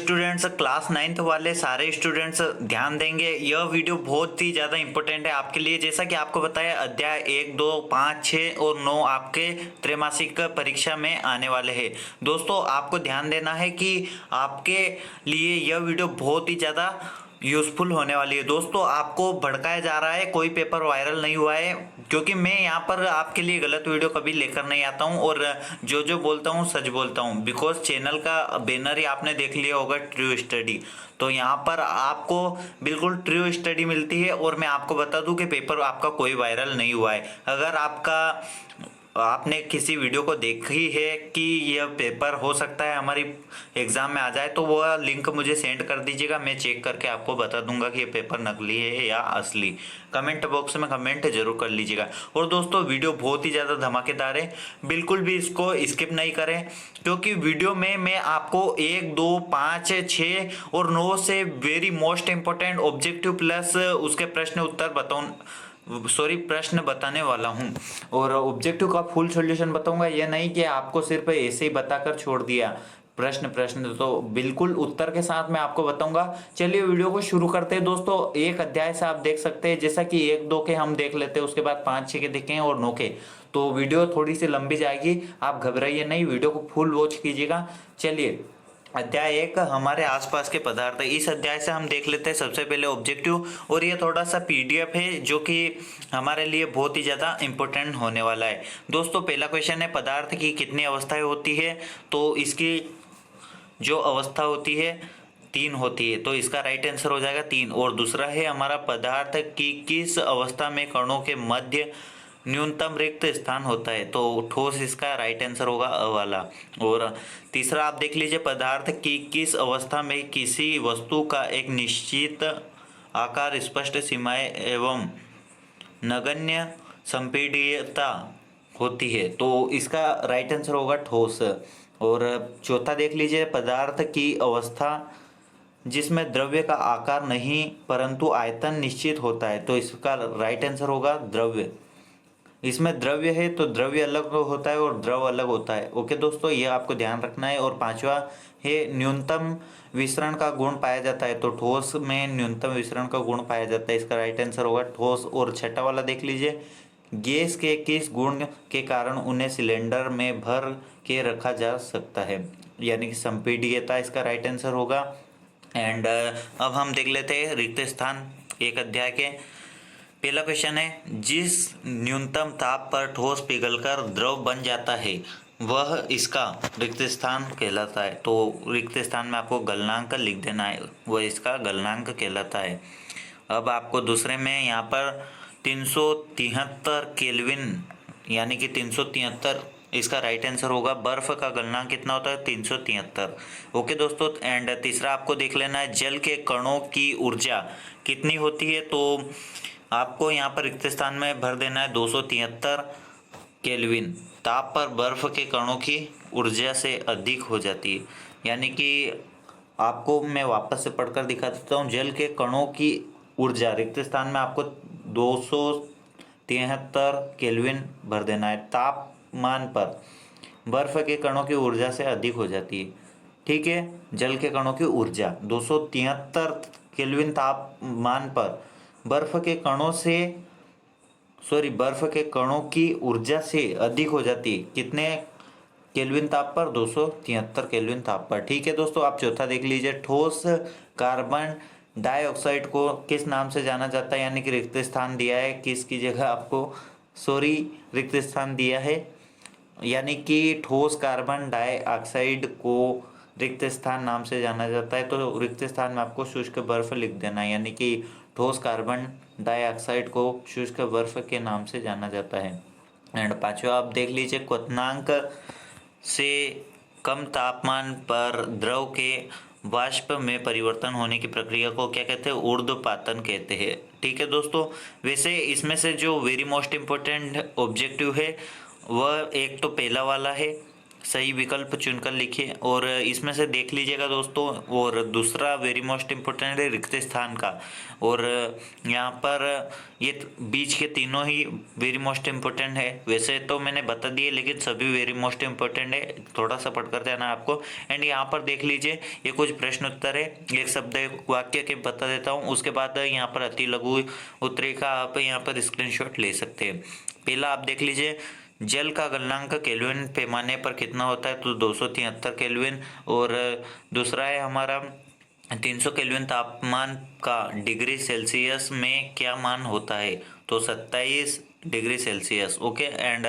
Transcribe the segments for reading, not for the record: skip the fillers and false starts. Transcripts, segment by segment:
Students class 9th वाले सारे students ध्यान देंगे। यह वीडियो बहुत ही ज़्यादा इंपॉर्टेंट है आपके लिए। जैसा कि आपको बताया अध्याय 1, 2, 5, 6 और 9 आपके त्रैमासिक परीक्षा में आने वाले हैं। दोस्तों आपको ध्यान देना है कि आपके लिए यह वीडियो बहुत ही ज़्यादा यूजफुल होने वाली है। दोस्तों आपको भड़काया जा रहा है, कोई पेपर वायरल नहीं हुआ है, क्योंकि मैं यहाँ पर आपके लिए गलत वीडियो कभी लेकर नहीं आता हूँ और जो जो बोलता हूँ सच बोलता हूँ। बिकॉज चैनल का बैनर ही आपने देख लिया होगा, ट्रू स्टडी। तो यहाँ पर आपको बिल्कुल ट्रू स्टडी मिलती है और मैं आपको बता दूं कि पेपर आपका कोई वायरल नहीं हुआ है। अगर आपने किसी वीडियो को देखी है कि यह पेपर हो सकता है हमारी एग्ज़ाम में आ जाए, तो वह लिंक मुझे सेंड कर दीजिएगा। मैं चेक करके आपको बता दूंगा कि ये पेपर नकली है या असली। कमेंट बॉक्स में कमेंट जरूर कर लीजिएगा। और दोस्तों वीडियो बहुत ही ज़्यादा धमाकेदार है, बिल्कुल भी इसको स्किप नहीं करें, क्योंकि वीडियो में मैं आपको 1, 2, 5, 6 और 9 से very most important objective plus उसके प्रश्न बताने वाला हूं। और ऑब्जेक्टिव का फुल सॉल्यूशन बताऊंगा, यह नहीं कि आपको सिर्फ ऐसे ही बताकर छोड़ दिया प्रश्न तो बिल्कुल उत्तर के साथ मैं आपको बताऊंगा। चलिए वीडियो को शुरू करते हैं। दोस्तों एक अध्याय से आप देख सकते हैं, जैसा कि 1, 2 के हम देख लेते हैं, उसके बाद 5, 6 के देखें और 9 के, तो वीडियो थोड़ी सी लंबी जाएगी। आप घबराइए नहीं, वीडियो को फुल वॉच कीजिएगा। चलिए अध्याय 1 हमारे आसपास के पदार्थ। इस अध्याय से हम देख लेते हैं सबसे पहले ऑब्जेक्टिव, और ये थोड़ा सा पीडीएफ है जो कि हमारे लिए बहुत ही ज़्यादा इंपॉर्टेंट होने वाला है। दोस्तों पहला क्वेश्चन है, पदार्थ की कितनी अवस्थाएं होती है? तो इसकी जो अवस्था होती है 3 होती है, तो इसका राइट आंसर हो जाएगा 3। और दूसरा है हमारा, पदार्थ की किस अवस्था में कणों के मध्य न्यूनतम रिक्त स्थान होता है? तो ठोस इसका राइट आंसर होगा अ वाला। और तीसरा आप देख लीजिए, पदार्थ की किस अवस्था में किसी वस्तु का एक निश्चित आकार, स्पष्ट सीमाएं एवं नगण्य संपीड्यता होती है? तो इसका राइट आंसर होगा ठोस। और चौथा देख लीजिए, पदार्थ की अवस्था जिसमें द्रव्य का आकार नहीं परंतु आयतन निश्चित होता है, तो इसका राइट आंसर होगा द्रव्य। इसमें द्रव्य है तो द्रव्य अलग होता है और द्रव अलग होता है। ओके दोस्तों, ये आपको ध्यान रखना है। और पांचवा है, न्यूनतम विसरण का गुण पाया जाता है, तो ठोस में न्यूनतम विसरण का गुण पाया जाता है, इसका राइट आंसर होगा ठोस। और छठा वाला देख लीजिए, गैस के किस गुण के कारण उन्हें सिलेंडर में भर के रखा जा सकता है? यानी कि संपीड्यता इसका राइट आंसर होगा। एंड अब हम देख लेते हैं रिक्त स्थान एक अध्याय के। पहला क्वेश्चन है, जिस न्यूनतम ताप पर ठोस पिघलकर द्रव बन जाता है वह इसका रिक्त स्थान कहलाता है। तो रिक्त स्थान में आपको गलनांक लिख देना है, वह इसका गलनांक कहलाता है। अब आपको दूसरे में यहाँ पर 373 केल्विन यानी कि 373 इसका राइट आंसर होगा। बर्फ का गलनांक कितना होता है? 373। ओके दोस्तों, एंड तीसरा आपको देख लेना है, जल के कणों की ऊर्जा कितनी होती है? तो आपको यहाँ पर रिक्त स्थान में भर देना है 273 केल्विन। ताप पर बर्फ के कणों की ऊर्जा से अधिक हो जाती है। यानी कि आपको मैं वापस से पढ़कर दिखा देता हूँ, जल के कणों की ऊर्जा रिक्त स्थान में आपको 273 केल्विन भर देना है। तापमान पर बर्फ के कणों की ऊर्जा से अधिक हो जाती है। ठीक है, जल के कणों की ऊर्जा 273 केल्विन तापमान पर बर्फ के कणों की ऊर्जा से अधिक हो जाती है। कितने केल्विन ताप पर? 273 केल्विन ताप पर। ठीक है दोस्तों, आप चौथा देख लीजिए, ठोस कार्बन डाइऑक्साइड को किस नाम से जाना जाता है? यानी कि रिक्त स्थान दिया है, किसकी जगह आपको रिक्त स्थान दिया है, यानी कि ठोस कार्बन डाइऑक्साइड को रिक्त स्थान नाम से जाना जाता है। तो रिक्त स्थान में आपको शुष्क बर्फ लिख देना है, यानी कि ठोस कार्बन डाइऑक्साइड को शुष्क बर्फ के नाम से जाना जाता है। एंड पांचवा आप देख लीजिए, क्वथनांक से कम तापमान पर द्रव के वाष्प में परिवर्तन होने की प्रक्रिया को क्या कहते हैं? ऊर्ध्वपातन कहते हैं। ठीक है दोस्तों, वैसे इसमें से जो वेरी मोस्ट इम्पोर्टेंट ऑब्जेक्टिव है वह एक तो पहला वाला है, सही विकल्प चुनकर लिखिए और इसमें से देख लीजिएगा दोस्तों। और दूसरा वेरी मोस्ट इम्पोर्टेंट है रिक्त स्थान का, और यहाँ पर ये बीच के तीनों ही वेरी मोस्ट इम्पोर्टेंट है। वैसे तो मैंने बता दिए लेकिन सभी वेरी मोस्ट इम्पोर्टेंट है, थोड़ा सा पढ़ कर देना आपको। एंड यहाँ पर देख लीजिए ये कुछ प्रश्न उत्तर है, एक शब्द एक वाक्य के बता देता हूँ, उसके बाद यहाँ पर अति लघु उत्तरीय का आप यहाँ पर स्क्रीनशॉट ले सकते हैं। पहला आप देख लीजिए, जल का गलनांक केल्विन पैमाने पर कितना होता है, तो 273 केल्विन। और दूसरा है हमारा 300 केल्विन तापमान का डिग्री सेल्सियस में क्या मान होता है, तो 27 डिग्री सेल्सियस। ओके। एंड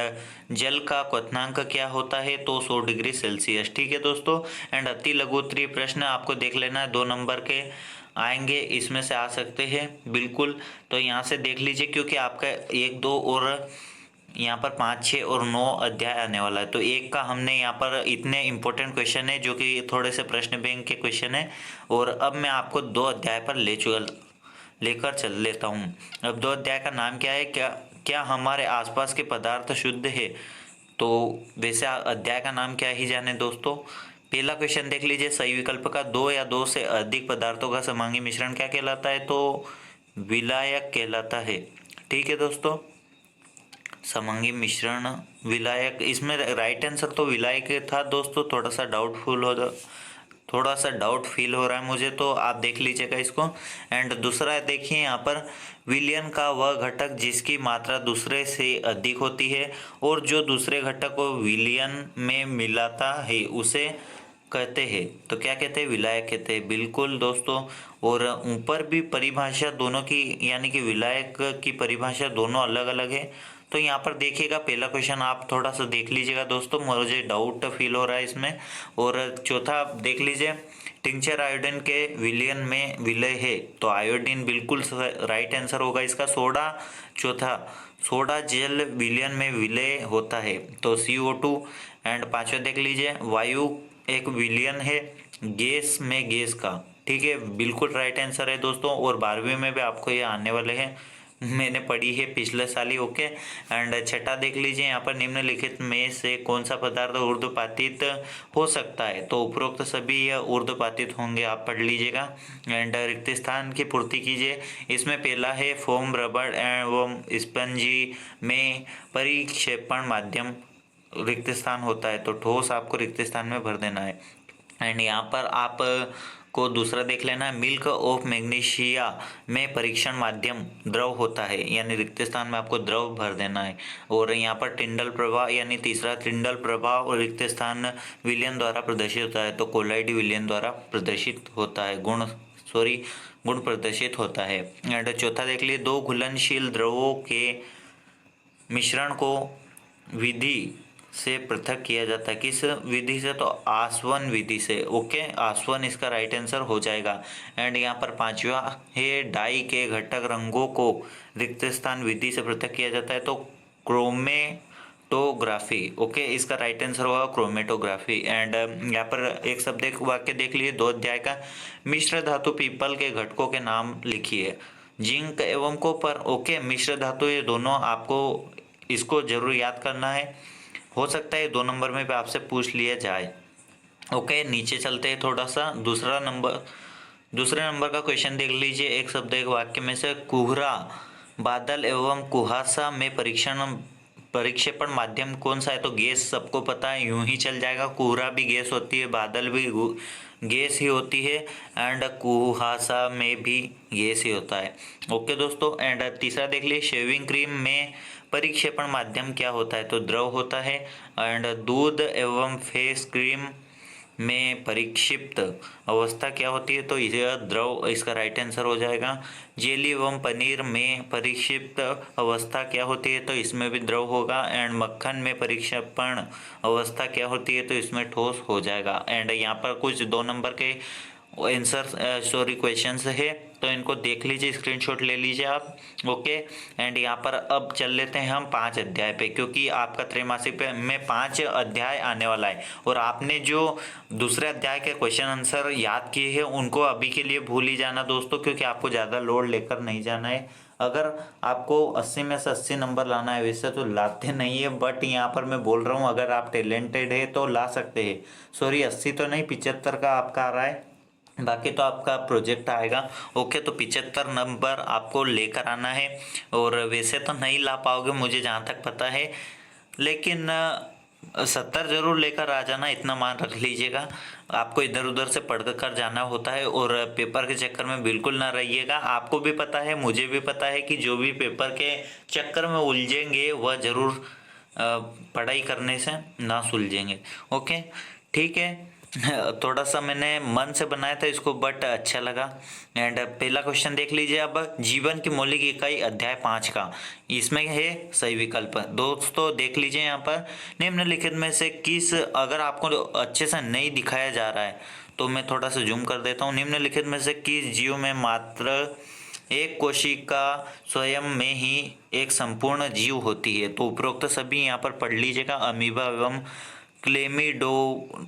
जल का क्वथनांक क्या होता है, तो 100 डिग्री सेल्सियस। ठीक है दोस्तों। एंड अति लघु उत्तरीय प्रश्न आपको देख लेना है, 2 नंबर के आएंगे, इसमें से आ सकते हैं बिल्कुल। तो यहाँ से देख लीजिए, क्योंकि आपका 1, 2 और यहाँ पर 5, 6 और 9 अध्याय आने वाला है, तो एक का हमने यहाँ पर इतने इंपॉर्टेंट क्वेश्चन है जो कि थोड़े से प्रश्न बैंक के क्वेश्चन है। और अब मैं आपको 2 अध्याय पर लेकर चल लेता हूँ। अब 2 अध्याय का नाम क्या है, क्या हमारे आसपास के पदार्थ शुद्ध है, तो वैसे अध्याय का नाम क्या ही जाने दोस्तों। पहला क्वेश्चन देख लीजिए सही विकल्प का, 2 या 2 से अधिक पदार्थों का समांगी मिश्रण क्या कहलाता है, तो विलायक कहलाता है। ठीक है दोस्तों, समांगी मिश्रण विलायक, इसमें राइट आंसर तो विलायक था दोस्तों। थोड़ा सा डाउट फील हो रहा है मुझे, तो आप देख लीजिएगा इसको। एंड दूसरा देखिए यहाँ पर, विलयन का वह घटक जिसकी मात्रा दूसरे से अधिक होती है और जो दूसरे घटक को विलयन में मिलाता है उसे कहते हैं, तो क्या कहते हैं, विलायक कहते हैं। बिल्कुल दोस्तों। और ऊपर भी परिभाषा दोनों की, यानी कि विलायक की परिभाषा दोनों अलग अलग है। तो यहाँ पर देखिएगा, पहला क्वेश्चन आप थोड़ा सा देख लीजिएगा दोस्तों, मुझे डाउट फील हो रहा है इसमें। और चौथा आप देख लीजिए, टिंचर आयोडीन के विलयन में विलय है, तो आयोडीन बिल्कुल राइट आंसर होगा इसका। चौथा सोडा जल विलयन में विलय होता है, तो CO2। एंड पांचवा देख लीजिए, वायु एक विलयन है गैस में गैस का। ठीक है, बिल्कुल राइट आंसर है दोस्तों। और 12वीं में भी आपको ये आने वाले हैं, मैंने पढ़ी है पिछले साल ही। ओके। एंड छठा देख लीजिए, यहाँ पर निम्नलिखित में से कौन सा पदार्थ ऊर्ध्वपातित हो सकता है, तो उपरोक्त सभी यह ऊर्ध्वपातित होंगे, आप पढ़ लीजिएगा। एंड रिक्त स्थान की पूर्ति कीजिए, इसमें पहला है फोम, रबड़ एवं स्पंजी में परिक्षेपण माध्यम रिक्त स्थान होता है, तो ठोस आपको रिक्त स्थान में भर देना है। एंड यहाँ पर आप को दूसरा देख लेना है, मिल्क ऑफ मैग्नीशिया में परीक्षण माध्यम द्रव होता है, यानी रिक्त स्थान में आपको द्रव भर देना है। और यहाँ पर टिंडल प्रभाव, यानी तीसरा टिंडल प्रभाव और रिक्त स्थान विलयन द्वारा प्रदर्शित होता है, तो कोलाइडी विलयन द्वारा प्रदर्शित होता है, गुण प्रदर्शित होता है। एंड चौथा देख लिए, 2 घुलनशील द्रवों के मिश्रण को विधि से पृथक किया जाता है, किस विधि से, तो आसवन विधि से। ओके, आसवन इसका राइट आंसर हो जाएगा। एंड यहाँ पर पांचवा है, डाई के घटक रंगों को रिक्त स्थान विधि से पृथक किया जाता है, तो क्रोमेटोग्राफी। ओके, इसका राइट आंसर होगा क्रोमेटोग्राफी। एंड यहाँ पर एक शब्द एक वाक्य देख लीजिए, 2 अध्याय का, मिश्र धातु पीपल के घटकों के नाम लिखिए, जिंक एवं कॉपर। ओके, मिश्र धातु ये दोनों आपको इसको जरूर याद करना है, हो सकता है 2 नंबर में भी आपसे पूछ लिया जाए। ओके, नीचे चलते हैं थोड़ा सा, दूसरे नंबर का क्वेश्चन देख लीजिए, एक शब्द एक वाक्य में से, कुहरा बादल एवं कुहासा में परिक्षेपण माध्यम कौन सा है, तो गैस सबको पता है, यूं ही चल जाएगा। कुहरा भी गैस होती है, बादल भी गैस ही होती है, एंड कुहासा में भी गैस ही होता है। ओके दोस्तों। एंड तीसरा देख लीजिए, शेविंग क्रीम में परिक्षेपण माध्यम क्या होता है, तो द्रव होता है। एंड दूध एवं फेस क्रीम में परिक्षिप्त अवस्था क्या होती है, तो यह द्रव, इसका राइट आंसर हो जाएगा। जेली एवं पनीर में परिक्षिप्त अवस्था क्या होती है, तो इसमें भी द्रव होगा। एंड मक्खन में परिक्षेपण अवस्था क्या होती है, तो इसमें ठोस हो जाएगा। एंड यहाँ पर कुछ 2 नंबर के क्वेश्चंस है, तो इनको देख लीजिए, स्क्रीनशॉट ले लीजिए आप। ओके। एंड यहाँ पर अब चल लेते हैं हम 5 अध्याय पे, क्योंकि आपका त्रैमासिक में 5 अध्याय आने वाला है, और आपने जो दूसरे अध्याय के क्वेश्चन आंसर याद किए हैं उनको अभी के लिए भूल ही जाना दोस्तों, क्योंकि आपको ज़्यादा लोड लेकर नहीं जाना है। अगर आपको 80 में से 80 नंबर लाना है, वैसे तो लाते नहीं है, बट यहाँ पर मैं बोल रहा हूँ अगर आप टैलेंटेड है तो ला सकते हैं। सॉरी 80 तो नहीं, 75 का आपका आ रहा है, बाकी तो आपका प्रोजेक्ट आएगा। ओके, तो 75 नंबर आपको लेकर आना है। और वैसे तो नहीं ला पाओगे मुझे जहाँ तक पता है, लेकिन 70 जरूर लेकर आ जाना, इतना मान रख लीजिएगा। आपको इधर उधर से पढ़ कर जाना होता है और पेपर के चक्कर में बिल्कुल ना रहिएगा। आपको भी पता है, मुझे भी पता है कि जो भी पेपर के चक्कर में उलझेंगे वह जरूर पढ़ाई करने से ना सुलझेंगे। ओके ठीक है। थोड़ा सा मैंने मन से बनाया था इसको, बट अच्छा लगा। एंड पहला क्वेश्चन देख लीजिए अब, जीवन की मौलिक इकाई अध्याय 5 का, इसमें है सही विकल्प। दोस्तों देख लीजिए यहाँ पर, निम्नलिखित में से किस, अगर आपको अच्छे से नहीं दिखाया जा रहा है तो मैं थोड़ा सा जूम कर देता हूँ। निम्नलिखित में से किस जीव में मात्र एक कोशिका स्वयं में ही एक संपूर्ण जीव होती है? तो उपरोक्त सभी यहाँ पर पढ़ लीजिएगा, अमीबा एवं क्लेमिडो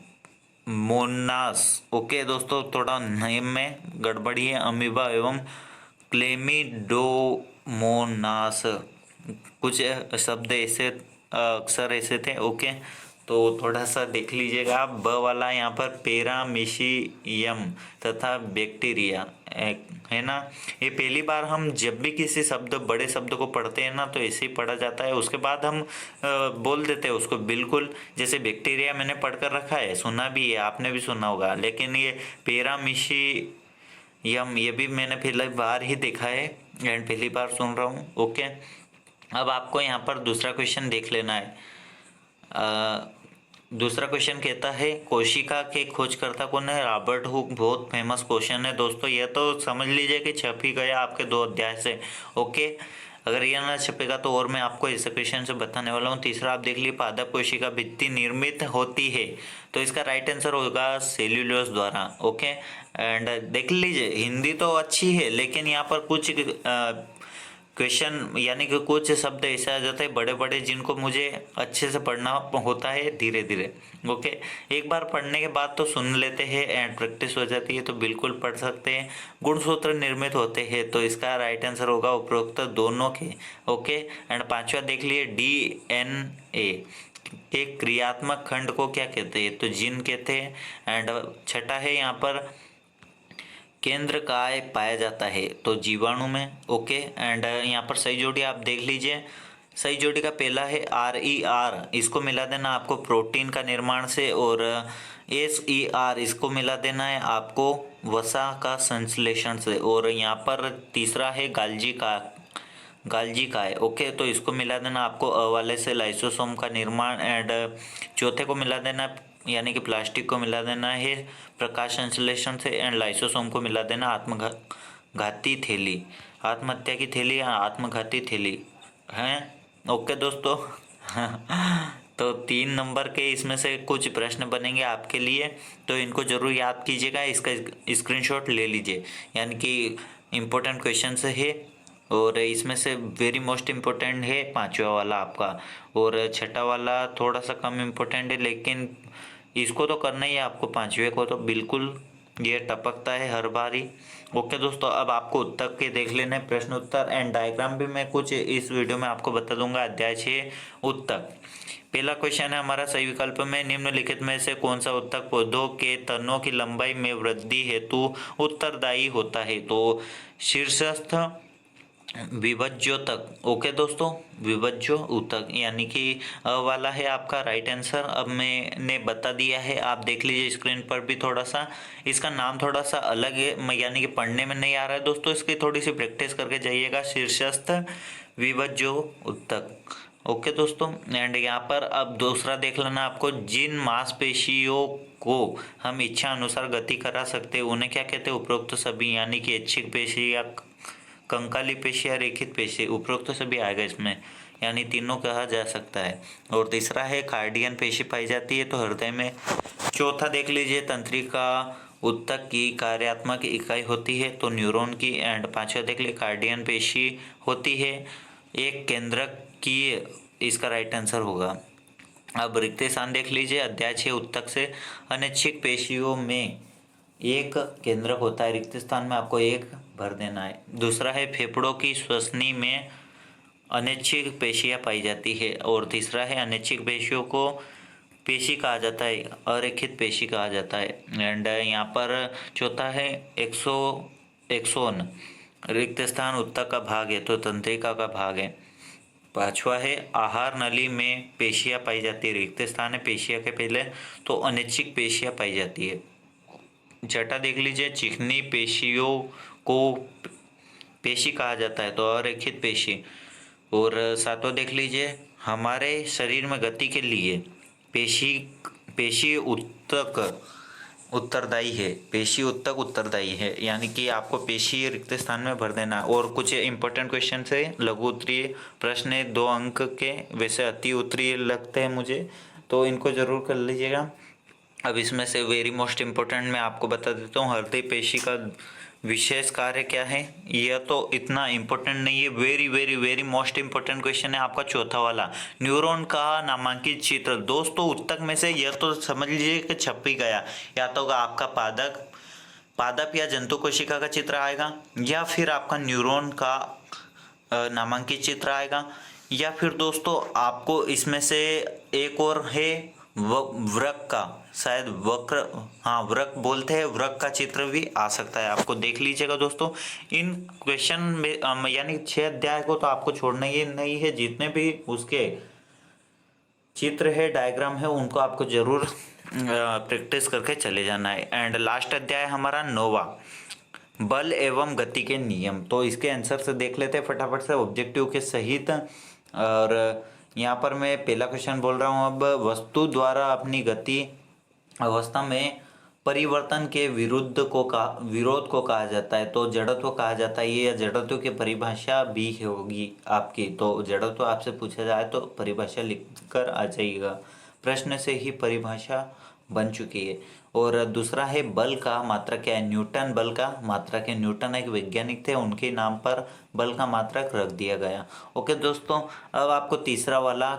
मोनास। ओके दोस्तों, थोड़ा नेम में गड़बड़ी है, अमीबा एवं क्लेमिडोमोनास, कुछ शब्द ऐसे अक्षर ऐसे थे। ओके, तो थोड़ा सा देख लीजिएगा आप। ब वाला यहाँ पर पैरामीशियम तथा बैक्टीरिया है ना। ये पहली बार हम जब भी किसी शब्द, बड़े शब्द को पढ़ते हैं ना, तो ऐसे ही पढ़ा जाता है, उसके बाद हम बोल देते हैं उसको बिल्कुल। जैसे बैक्टीरिया मैंने पढ़ कर रखा है, सुना भी है, आपने भी सुना होगा, लेकिन ये पैरामीशियम ये भी मैंने पहली बार ही देखा है एंड पहली बार सुन रहा हूँ। ओके, अब आपको यहाँ पर दूसरा क्वेश्चन देख लेना है। दूसरा क्वेश्चन कहता है, कोशिका के खोजकर्ता कौन है? Robert Hooke. बहुत फेमस क्वेश्चन है दोस्तों, ये तो समझ लीजिए कि छप ही गया आपके 2 अध्याय से। ओके, अगर ये ना छपेगा तो और मैं आपको ऐसे क्वेश्चन से बताने वाला हूँ। तीसरा आप देख लीजिए, पादप कोशिका भित्ति निर्मित होती है, तो इसका राइट आंसर होगा सेल्यूलोज द्वारा। ओके, एंड देख लीजिए, हिंदी तो अच्छी है लेकिन यहाँ पर कुछ क्वेश्चन यानी कि कुछ शब्द ऐसे आ जाते हैं बड़े बड़े, जिनको मुझे अच्छे से पढ़ना होता है धीरे धीरे। ओके, एक बार पढ़ने के बाद तो सुन लेते हैं एंड प्रैक्टिस हो जाती है, तो बिल्कुल पढ़ सकते हैं। गुणसूत्र निर्मित होते हैं, तो इसका राइट आंसर होगा उपरोक्त दोनों के। ओके, एंड पांचवा देख लिए, DNA के क्रियात्मक खंड को क्या कहते हैं? तो जीन कहते हैं। एंड छठा है यहाँ पर, केंद्र काय पाया जाता है? तो जीवाणु में। ओके, एंड यहाँ पर सही जोड़ी आप देख लीजिए, सही जोड़ी का पहला है RER, इसको मिला देना आपको प्रोटीन का निर्माण से, और SER इसको मिला देना है आपको वसा का संश्लेषण से, और यहाँ पर तीसरा है गाल्जी काय। ओके, तो इसको मिला देना आपको अ वाले से लाइसोसोम का निर्माण, एंड चौथे को मिला देना यानी कि प्लास्टिक को मिला देना है प्रकाश संश्लेषण से, एंड लाइसोसोम को मिला देना आत्मघाती थैली, आत्महत्या की थैली या आत्मघाती थैली हैं। ओके दोस्तों, तो 3 नंबर के इसमें से कुछ प्रश्न बनेंगे आपके लिए, तो इनको जरूर याद कीजिएगा, इसका स्क्रीनशॉट ले लीजिए, यानी कि इम्पोर्टेंट क्वेश्चन है। और इसमें से वेरी मोस्ट इम्पोर्टेंट है 5वां वाला आपका, और छठा वाला थोड़ा सा कम इम्पोर्टेंट है, लेकिन इसको तो करना ही है आपको, 5वें को तो बिल्कुल ये टपकता है हर बार ही। ओके दोस्तों, अब आपको उत्तर के देख लेना है, प्रश्न उत्तर एंड डायग्राम भी मैं कुछ इस वीडियो में आपको बता दूंगा। अध्याय 6 उत्तक। पहला क्वेश्चन है हमारा, सही विकल्प में निम्नलिखित में से कौन सा उत्तक पौधों के तनों की लंबाई में वृद्धि हेतु उत्तरदायी होता है? तो शीर्षस्थ विभज्योतक। ओके दोस्तों, विभज्यो ऊतक यानी कि अ वाला है आपका राइट आंसर। अब मैंने बता दिया है, आप देख लीजिए स्क्रीन पर भी। थोड़ा सा इसका नाम थोड़ा सा अलग है, यानी कि पढ़ने में नहीं आ रहा है दोस्तों, इसकी थोड़ी सी प्रैक्टिस करके जाइएगा। शीर्षस्थ विभज्यो ऊतक। ओके दोस्तों, एंड यहाँ पर अब दूसरा देख लेना आपको, जिन मांसपेशियों को हम इच्छा अनुसार गति करा सकते हैं उन्हें क्या कहते हैं? उपरोक्त सभी, यानी कि ऐच्छिक पेशी या कंकाली पेशी या रेखित पेशी, उपरोक्त सभी आएगा इसमें, यानी तीनों कहा जा सकता है। और तीसरा है कार्डियन पेशी पाई जाती है, तो हृदय में। चौथा देख लीजिए, तंत्रिका ऊतक की कार्यात्मक इकाई होती है, तो न्यूरॉन की। एंड पांचवा देख लीजिए, कार्डियन पेशी होती है एक केंद्रक की, इसका राइट आंसर होगा। अब रिक्त स्थान देख लीजिए, अध्याय 6 ऊतक से, अनैच्छिक पेशियों में एक केंद्रक होता है, रिक्त स्थान में आपको एक भर देना है। दूसरा है फेफड़ों की श्वसनी में अनैच्छिक पेशियां पाई जाती है। और तीसरा है अनैच्छिक पेशियों को पेशी कहा जाता है, अरेखित पेशी कहा जाता है। एंड यहाँ पर चौथा है एक्सोन, रिक्त स्थान उत्तक का भाग है तो तंत्रिका का भाग है। पांचवा है आहार नली में पेशियां पाई जाती है, रिक्त स्थान है पेशिया के पहले तो अनैच्छिक पेशियां पाई जाती है। छठा देख लीजिए, चिकनी पेशियों को पेशी कहा जाता है तो अरेखित पेशी। और सातवां देख लीजिए, हमारे शरीर में गति के लिए पेशी पेशी उत्तक उत्तरदायी है, पेशी उत्तक उत्तरदायी है, यानी कि आपको पेशी रिक्त स्थान में भर देना। और कुछ इंपॉर्टेंट क्वेश्चन है, लघु उत्तरीय प्रश्न है 2 अंक के, वैसे अति उत्तरीय लगते हैं मुझे, तो इनको जरूर कर लीजिएगा। अब इसमें से वेरी मोस्ट इम्पोर्टेंट मैं आपको बता देता हूँ, हृदय पेशी का विशेष कार्य क्या है। यह तो इतना इम्पोर्टेंट नहीं है, very very very most important question है आपका चौथा वाला, न्यूरॉन का नामांकित चित्र। दोस्तों उत्तक में से यह तो समझ लीजिए कि छप ही गया, या तो आपका पादप या जंतु कोशिका का चित्र आएगा, या फिर आपका न्यूरॉन का नामांकित चित्र आएगा, या फिर दोस्तों आपको इसमें से एक और है वृक का, शायद वक्र, हाँ वृक बोलते हैं, वृक का चित्र भी आ सकता है, आपको देख लीजिएगा दोस्तों। इन क्वेश्चन में यानी 6 अध्याय को तो आपको छोड़ना ही नहीं है, जितने भी उसके चित्र है डायग्राम है उनको आपको जरूर प्रैक्टिस करके चले जाना है। एंड लास्ट अध्याय हमारा 9वां, बल एवं गति के नियम। तो इसके आंसर से देख लेते हैं फटाफट से ऑब्जेक्टिव के सहित। और यहाँ पर मैं पहला क्वेश्चन बोल रहा हूँ, अब वस्तु द्वारा अपनी गति अवस्था में परिवर्तन के विरोध को कहा जाता है तो जड़त्व कहा जाता है। ये या जड़त्व की परिभाषा भी होगी आपकी, तो जड़त्व आपसे पूछा जाए तो परिभाषा लिख कर आ जाइएगा, प्रश्न से ही परिभाषा बन चुकी है। और दूसरा है बल का मात्रक क्या है, न्यूटन बल का मात्रक है। न्यूटन एक वैज्ञानिक थे, उनके नाम पर बल का मात्रक रख दिया गया। ओके दोस्तों, अब आपको तीसरा वाला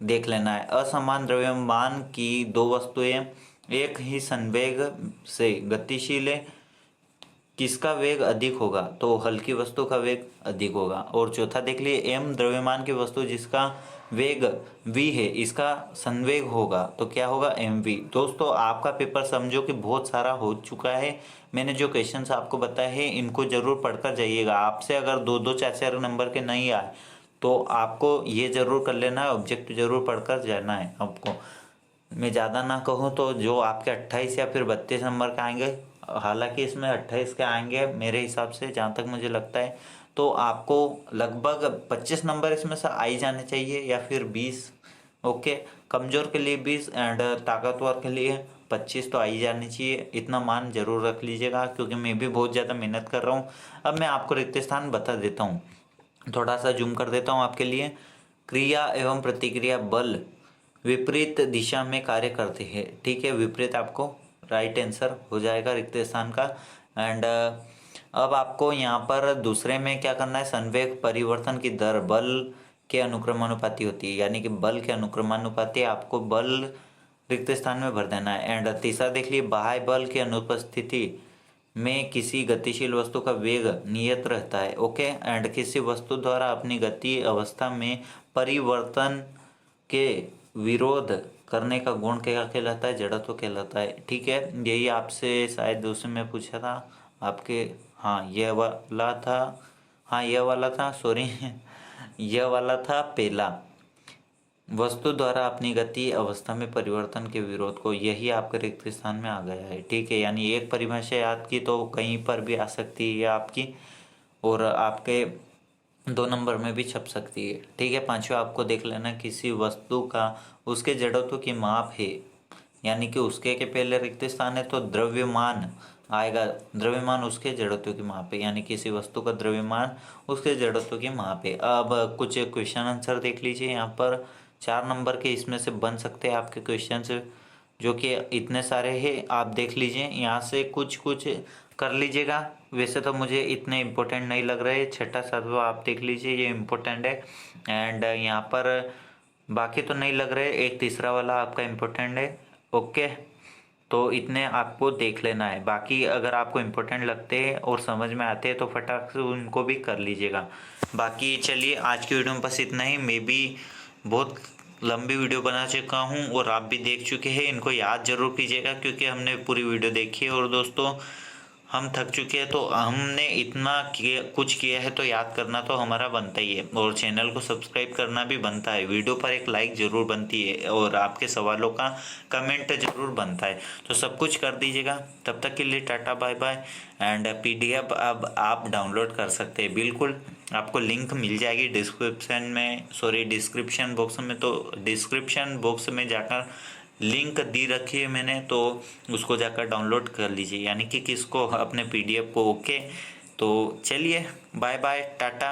देख लेना है। असमान द्रव्यमान की दो वस्तुएं एक ही संवेग से गतिशील है, किसका वेग अधिक होगा, तो हल्की वस्तु का वेग अधिक होगा। और चौथा देख लिए, एम द्रव्यमान की वस्तु जिसका वेग v है, इसका संवेग होगा तो क्या होगा, mv। दोस्तों आपका पेपर समझो कि बहुत सारा हो चुका है, मैंने जो क्वेश्चंस आपको बताए हैं इनको जरूर पढ़कर जाइएगा। आपसे अगर 2-2 4-4 नंबर के नहीं आए तो आपको ये जरूर कर लेना है, ऑब्जेक्टिव जरूर पढ़कर जाना है आपको। मैं ज़्यादा ना कहूँ तो जो आपके 28 या फिर 32 नंबर के आएंगे, हालांकि इसमें 28 के आएंगे मेरे हिसाब से जहाँ तक मुझे लगता है, तो आपको लगभग 25 नंबर इसमें से आ ही जाने चाहिए, या फिर 20। ओके, कमज़ोर के लिए 20 एंड ताकतवर के लिए 25 तो आ ही जाने चाहिए, इतना मान जरूर रख लीजिएगा, क्योंकि मैं भी बहुत ज़्यादा मेहनत कर रहा हूँ। अब मैं आपको रिक्त स्थान बता देता हूँ, थोड़ा सा जूम कर देता हूँ आपके लिए। क्रिया एवं प्रतिक्रिया बल विपरीत दिशा में कार्य करते हैं, ठीक है, विपरीत आपको राइट आंसर हो जाएगा रिक्त स्थान का। एंड अब आपको यहाँ पर दूसरे में क्या करना है, संवेग परिवर्तन की दर बल के अनुक्रमानुपाती होती है, यानी कि बल के अनुक्रमानुपाती आपको बल रिक्त स्थान में भर देना है। एंड तीसरा देख लिए, बाह्य बल की अनुपस्थिति में किसी गतिशील वस्तु का वेग नियत रहता है। ओके, एंड किसी वस्तु द्वारा अपनी गति अवस्था में परिवर्तन के विरोध करने का गुण क्या कहलाता है, जड़त्व कहलाता है, ठीक है। यही आपसे शायद उसमें में पूछा था आपके, हाँ यह वाला था, हाँ यह वाला था, सॉरी यह वाला था पहला, वस्तु द्वारा अपनी गति अवस्था में परिवर्तन के विरोध को, यही आपके रिक्त स्थान में आ गया है, ठीक है। यानी एक परिभाषा याद की तो कहीं पर भी आ सकती है आपकी, और आपके 2 नंबर में भी छप सकती है, ठीक है। पांचवा आपको देख लेना, किसी वस्तु का उसके जड़त्व की माप है, यानी कि उसके के पहले रिक्त स्थान है तो द्रव्यमान आएगा, द्रव्यमान उसके जड़त्व की माप है, यानी किसी वस्तु का द्रव्यमान उसके जड़त्व की माप है। अब कुछ क्वेश्चन आंसर देख लीजिए, यहाँ पर 4 नंबर के इसमें से बन सकते हैं आपके क्वेश्चन, जो कि इतने सारे हैं, आप देख लीजिए यहाँ से कुछ कुछ कर लीजिएगा। वैसे तो मुझे इतने इम्पोर्टेंट नहीं लग रहे, छठा सातवां आप देख लीजिए ये इम्पोर्टेंट है। एंड यहाँ पर बाकी तो नहीं लग रहे, एक तीसरा वाला आपका इम्पोर्टेंट है। ओके, तो इतने आपको देख लेना है। बाकी अगर आपको इम्पोर्टेंट लगते हैं और समझ में आते हैं तो फटाक से उनको भी कर लीजिएगा। बाकी चलिए आज की वीडियो में बस इतना ही। मैं भी बहुत लंबी वीडियो बना चुका हूँ और आप भी देख चुके हैं। इनको याद जरूर कीजिएगा क्योंकि हमने पूरी वीडियो देखी है और दोस्तों हम थक चुके हैं, तो हमने इतना किया कुछ किया है तो याद करना तो हमारा बनता ही है और चैनल को सब्सक्राइब करना भी बनता है। वीडियो पर एक लाइक जरूर बनती है और आपके सवालों का कमेंट जरूर बनता है। तो सब कुछ कर दीजिएगा। तब तक के लिए tata bye bye. And PDF अब आप डाउनलोड कर सकते हैं बिल्कुल। आपको लिंक मिल जाएगी डिस्क्रिप्शन बॉक्स में। तो डिस्क्रिप्शन बॉक्स में जाकर लिंक दी रखी है मैंने, तो उसको जाकर डाउनलोड कर लीजिए, यानी कि किसको अपने PDF को। ओके, तो चलिए बाय बाय टाटा।